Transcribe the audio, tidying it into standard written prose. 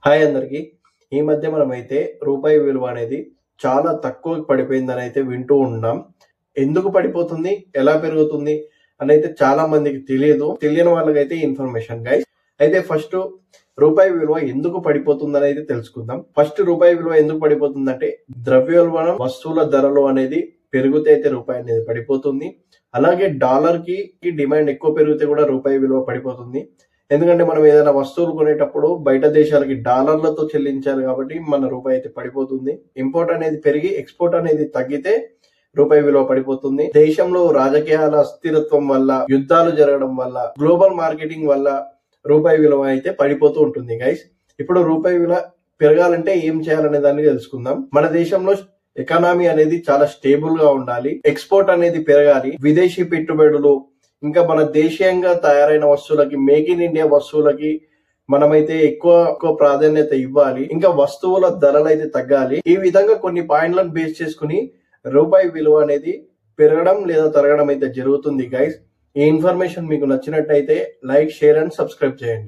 Hi అందరికి. ఈ మధ్య మనమైతే రూపాయి విలువ అనేది చాలా తక్కువ పడిపోయిందని అయితే వింటూ ఉన్నాం. ఎందుకు పడిపోతుంది, ఎలా పెరుగుతుంది అని అయితే చాలా మందికి తెలియదు. తెలియని వాళ్ళకైతే ఇన్ఫర్మేషన్ గైస్. అయితే ఫస్ట్ రూపాయి విలువ ఎందుకు పడిపోతుందని అయితే తెలుసుకుందాం. ఫస్ట్ రూపాయి విలువ ఎందుకు పడిపోతుందంటే ద్రవ్యోల్బణం, వస్తువుల ధరలు అనేది పెరిగితే అయితే రూపాయి అనేది పడిపోతుంది. అలాగే డాలర్ కి డిమాండ్ ఎక్కువ పెరిగితే కూడా రూపాయి విలువ పడిపోతుంది. ఎందుకంటే మనం ఏదైనా వస్తువులు కొనేటప్పుడు బయట దేశాలకి డాలర్లతో చెల్లించాలి కాబట్టి మన రూపాయి అయితే పడిపోతుంది. ఇంపోర్ట్ అనేది పెరిగి ఎక్స్పోర్ట్ అనేది తగ్గితే రూపాయి విలువ పడిపోతుంది. దేశంలో రాజకీయాల అస్థిరత్వం వల్ల, యుద్ధాలు జరగడం వల్ల, గ్లోబల్ మార్కెటింగ్ వల్ల రూపాయి విలువ అయితే పడిపోతూ ఉంటుంది గైస్. ఇప్పుడు రూపాయి విలువ పెరగాలంటే ఏం చేయాలనే దాన్ని తెలుసుకుందాం. మన దేశంలో ఎకానమీ అనేది చాలా స్టేబుల్ గా ఉండాలి. ఎక్స్పోర్ట్ అనేది పెరగాలి. విదేశీ పెట్టుబడులు, ఇంకా మన దేశీయంగా తయారైన వస్తువులకి, మేక్ ఇన్ ఇండియా వస్తువులకి మనమైతే ఎక్కువ ప్రాధాన్యత ఇవ్వాలి. ఇంకా వస్తువుల ధరలు అయితే తగ్గాలి. ఈ విధంగా కొన్ని పాయింట్లను బేస్ చేసుకుని రూపాయి విలువ అనేది పెరగడం లేదా తరగడం అయితే జరుగుతుంది గైస్. ఈ ఇన్ఫర్మేషన్ మీకు నచ్చినట్టయితే లైక్, షేర్ అండ్ సబ్స్క్రైబ్ చేయండి.